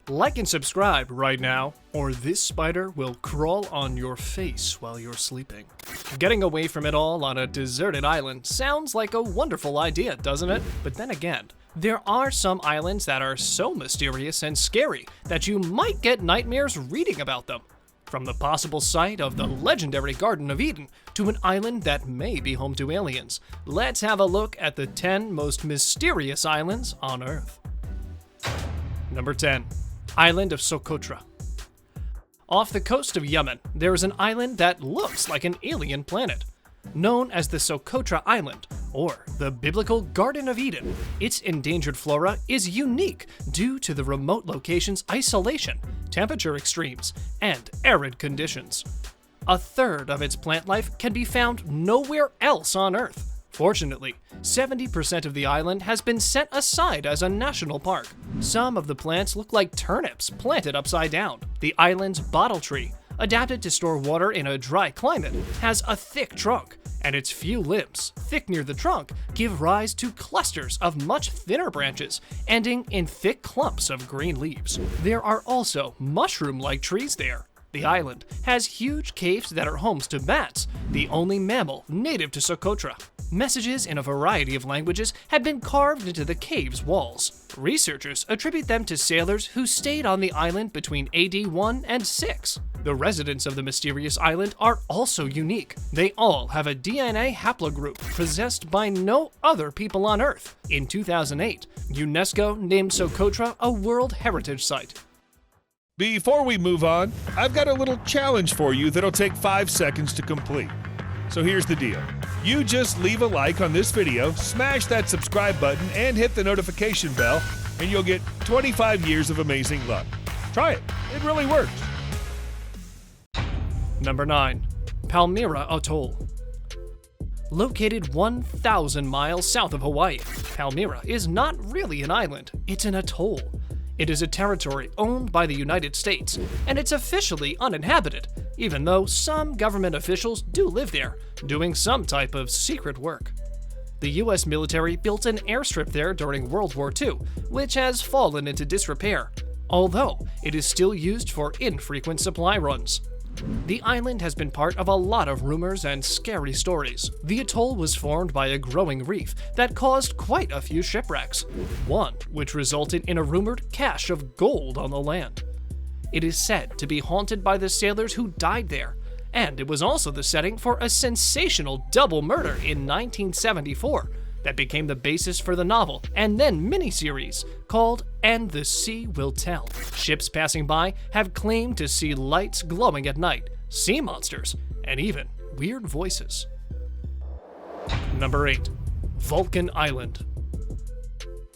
Like and subscribe right now, or this spider will crawl on your face while you're sleeping. Getting away from it all on a deserted island sounds like a wonderful idea, doesn't it? But then again, there are some islands that are so mysterious and scary that you might get nightmares reading about them. From the possible site of the legendary Garden of Eden to an island that may be home to aliens, let's have a look at the 10 most mysterious islands on Earth. Number 10. Island of Socotra. Off the coast of Yemen, there is an island that looks like an alien planet. Known as the Socotra Island, or the biblical Garden of Eden, its endangered flora is unique due to the remote location's isolation, temperature extremes, and arid conditions. A third of its plant life can be found nowhere else on Earth. Fortunately, 70% of the island has been set aside as a national park. Some of the plants look like turnips planted upside down. The island's bottle tree, adapted to store water in a dry climate, has a thick trunk, and its few limbs, thick near the trunk, give rise to clusters of much thinner branches, ending in thick clumps of green leaves. There are also mushroom-like trees there. The island has huge caves that are homes to bats, the only mammal native to Socotra. Messages in a variety of languages have been carved into the cave's walls. Researchers attribute them to sailors who stayed on the island between AD 1 and 6. The residents of the mysterious island are also unique. They all have a DNA haplogroup possessed by no other people on Earth. In 2008, UNESCO named Socotra a World Heritage Site. Before we move on, I've got a little challenge for you that'll take 5 seconds to complete. So here's the deal. You just leave a like on this video, smash that subscribe button, and hit the notification bell, and you'll get 25 years of amazing luck. Try it. It really works. Number 9. PALMYRA Atoll. Located 1,000 miles south of Hawaii, PALMYRA is not really an island, it's an atoll. It is a territory owned by the United States, and it's officially uninhabited, even though some government officials do live there, doing some type of secret work. The US military built an airstrip there during World War II, which has fallen into disrepair, although it is still used for infrequent supply runs. The island has been part of a lot of rumors and scary stories. The atoll was formed by a growing reef that caused quite a few shipwrecks, one which resulted in a rumored cache of gold on the land. It is said to be haunted by the sailors who died there, and it was also the setting for a sensational double murder in 1974 that became the basis for the novel and then miniseries called And the Sea Will Tell. Ships passing by have claimed to see lights glowing at night, sea monsters, and even weird voices. Number 8. Vulcan Island.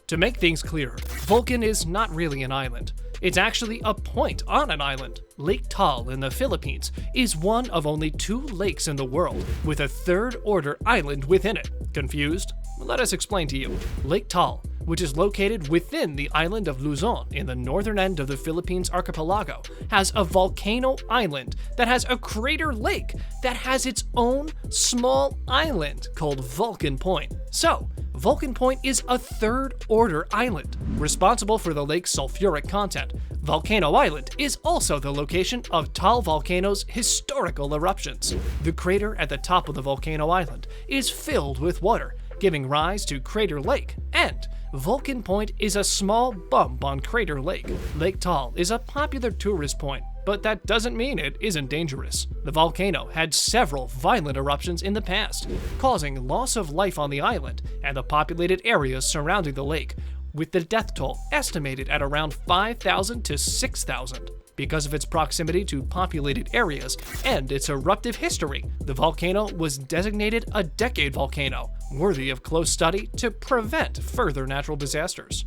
To make things clearer, Vulcan is not really an island. It's actually a point on an island. Lake Taal in the Philippines is one of only 2 lakes in the world, with a third-order island within it. Confused? Let us explain to you. Lake Taal, which is located within the island of Luzon in the northern end of the Philippines archipelago, has a volcano island that has a crater lake that has its own small island called Vulcan Point. So, Vulcan Point is a third-order island, responsible for the lake's sulfuric content. Volcano Island is also the location of Taal Volcano's historical eruptions. The crater at the top of the volcano island is filled with water, giving rise to Crater Lake, and Vulcan Point is a small bump on Crater Lake. Lake Taal is a popular tourist point, but that doesn't mean it isn't dangerous. The volcano had several violent eruptions in the past, causing loss of life on the island and the populated areas surrounding the lake, with the death toll estimated at around 5,000 to 6,000. Because of its proximity to populated areas and its eruptive history, the volcano was designated a decade volcano, worthy of close study to prevent further natural disasters.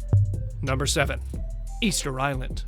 Number 7. Easter Island.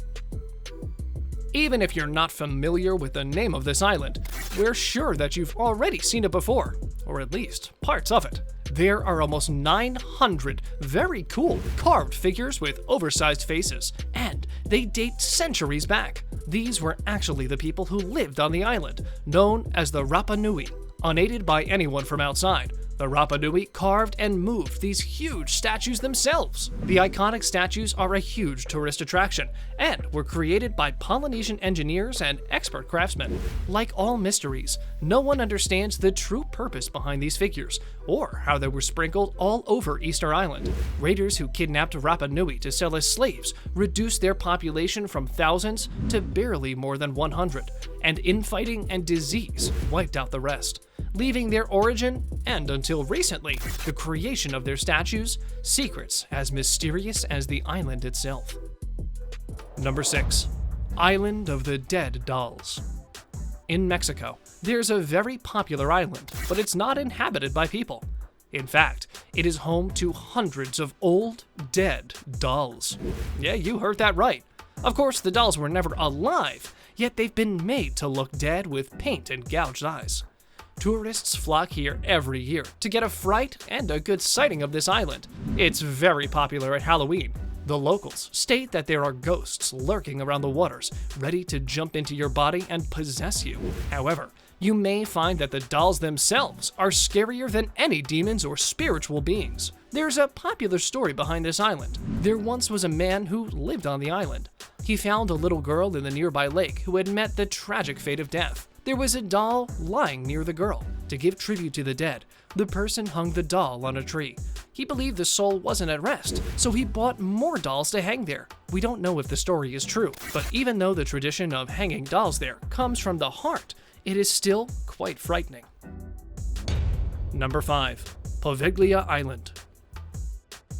Even if you're not familiar with the name of this island, we're sure that you've already seen it before, or at least parts of it. There are almost 900 very cool carved figures with oversized faces, and they date centuries back. These were actually the people who lived on the island, known as the Rapa Nui. Unaided by anyone from outside, The Rapa Nui carved and moved these huge statues themselves. The iconic statues are a huge tourist attraction and were created by Polynesian engineers and expert craftsmen. Like all mysteries, no one understands the true purpose behind these figures or how they were sprinkled all over Easter Island. Raiders who kidnapped Rapa Nui to sell as slaves reduced their population from thousands to barely more than 100, and infighting and disease wiped out the rest, leaving their origin, and until recently, the creation of their statues, secrets as mysterious as the island itself. Number 6. Island of the Dead Dolls. In Mexico, there's a very popular island, but it's not inhabited by people. In fact, it is home to hundreds of old, dead dolls. Yeah, you heard that right. Of course, the dolls were never alive, yet they've been made to look dead with paint and gouged eyes. Tourists flock here every year to get a fright and a good sighting of this island. It's very popular at Halloween. The locals state that there are ghosts lurking around the waters, ready to jump into your body and possess you. However, you may find that the dolls themselves are scarier than any demons or spiritual beings. There's a popular story behind this island. There once was a man who lived on the island. He found a little girl in the nearby lake who had met the tragic fate of death. There was a doll lying near the girl. To give tribute to the dead, the person hung the doll on a tree. He believed the soul wasn't at rest, so he bought more dolls to hang there. We don't know if the story is true, but even though the tradition of hanging dolls there comes from the heart, it is still quite frightening. Number 5. Poveglia Island.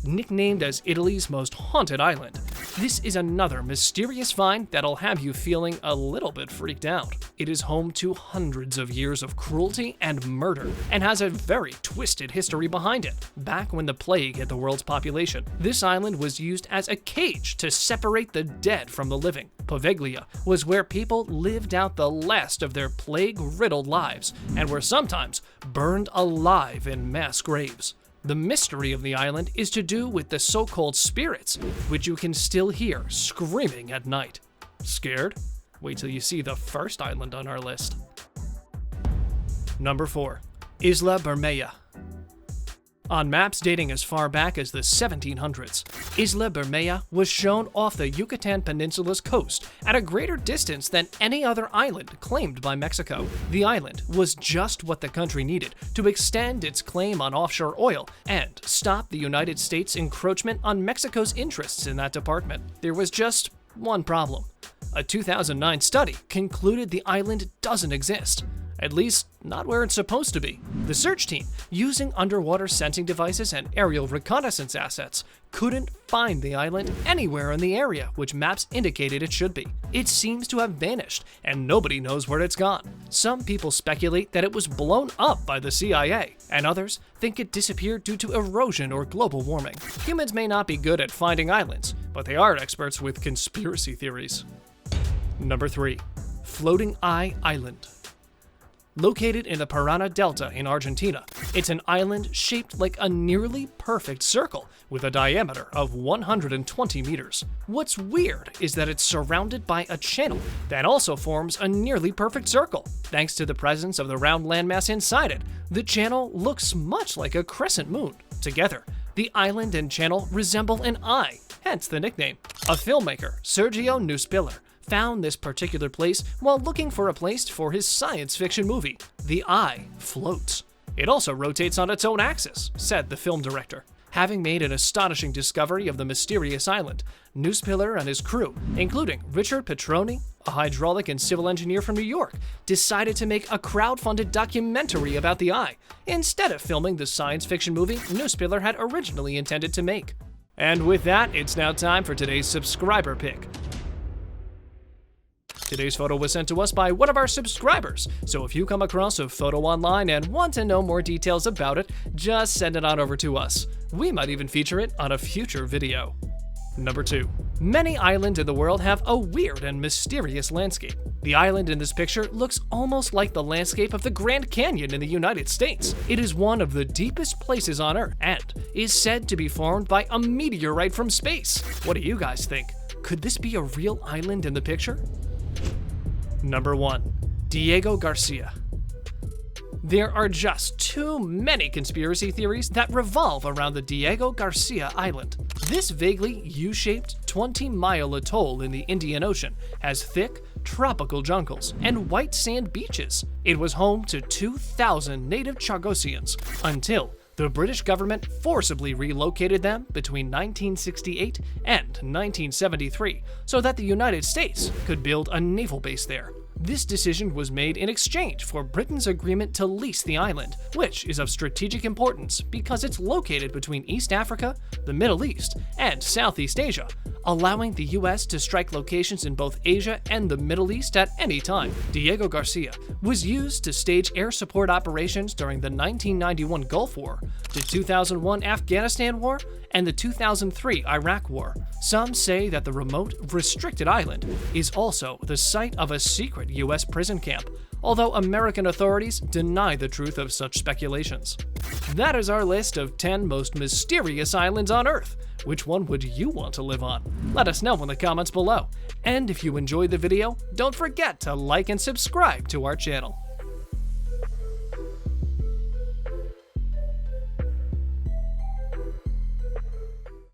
Nicknamed as Italy's most haunted island, this is another mysterious find that'll have you feeling a little bit freaked out. It is home to hundreds of years of cruelty and murder, and has a very twisted history behind it. Back when the plague hit the world's population, this island was used as a cage to separate the dead from the living. Poveglia was where people lived out the last of their plague-riddled lives, and were sometimes burned alive in mass graves. The mystery of the island is to do with the so-called spirits, which you can still hear screaming at night. Scared? Wait till you see the first island on our list. Number 4. Isla Bermeja. On maps dating as far back as the 1700s, Isla Bermeja was shown off the Yucatan Peninsula's coast at a greater distance than any other island claimed by Mexico. The island was just what the country needed to extend its claim on offshore oil and stop the United States' encroachment on Mexico's interests in that department. There was just one problem. A 2009 study concluded the island doesn't exist. At least, not where it's supposed to be. The search team, using underwater sensing devices and aerial reconnaissance assets, couldn't find the island anywhere in the area which maps indicated it should be. It seems to have vanished, and nobody knows where it's gone. Some people speculate that it was blown up by the CIA, and others think it disappeared due to erosion or global warming. Humans may not be good at finding islands, but they are experts with conspiracy theories. Number 3. Floating Eye Island. Located in the Parana Delta in Argentina, it's an island shaped like a nearly perfect circle with a diameter of 120 meters. What's weird is that it's surrounded by a channel that also forms a nearly perfect circle. Thanks to the presence of the round landmass inside it, the channel looks much like a crescent moon. Together, the island and channel resemble an eye, hence the nickname. A filmmaker, Sergio Nuspiller, found this particular place while looking for a place for his science fiction movie. The eye floats. It also rotates on its own axis, said the film director. Having made an astonishing discovery of the mysterious island, Nuspiller and his crew, including Richard Petroni, a hydraulic and civil engineer from New York, decided to make a crowd-funded documentary about the eye, instead of filming the science fiction movie Nuspiller had originally intended to make. And with that, it's now time for today's subscriber pick. Today's photo was sent to us by one of our subscribers, so if you come across a photo online and want to know more details about it, just send it on over to us. We might even feature it on a future video. Number 2. Many islands in the world have a weird and mysterious landscape. The island in this picture looks almost like the landscape of the Grand Canyon in the United States. It is one of the deepest places on Earth and is said to be formed by a meteorite from space. What do you guys think? Could this be a real island in the picture? Number 1. Diego Garcia. There are just too many conspiracy theories that revolve around the Diego Garcia Island. This vaguely U-shaped 20-mile atoll in the Indian Ocean has thick, tropical jungles and white sand beaches. It was home to 2,000 native Chagosians until the British government forcibly relocated them between 1968 and 1973 so that the United States could build a naval base there. This decision was made in exchange for Britain's agreement to lease the island, which is of strategic importance because it's located between East Africa, the Middle East, and Southeast Asia, allowing the US to strike locations in both Asia and the Middle East at any time. Diego Garcia was used to stage air support operations during the 1991 Gulf War, the 2001 Afghanistan War, and the 2003 Iraq War. Some say that the remote, restricted island is also the site of a secret US prison camp, although American authorities deny the truth of such speculations. That is our list of 10 most mysterious islands on Earth. Which one would you want to live on? Let us know in the comments below. And if you enjoyed the video, don't forget to like and subscribe to our channel.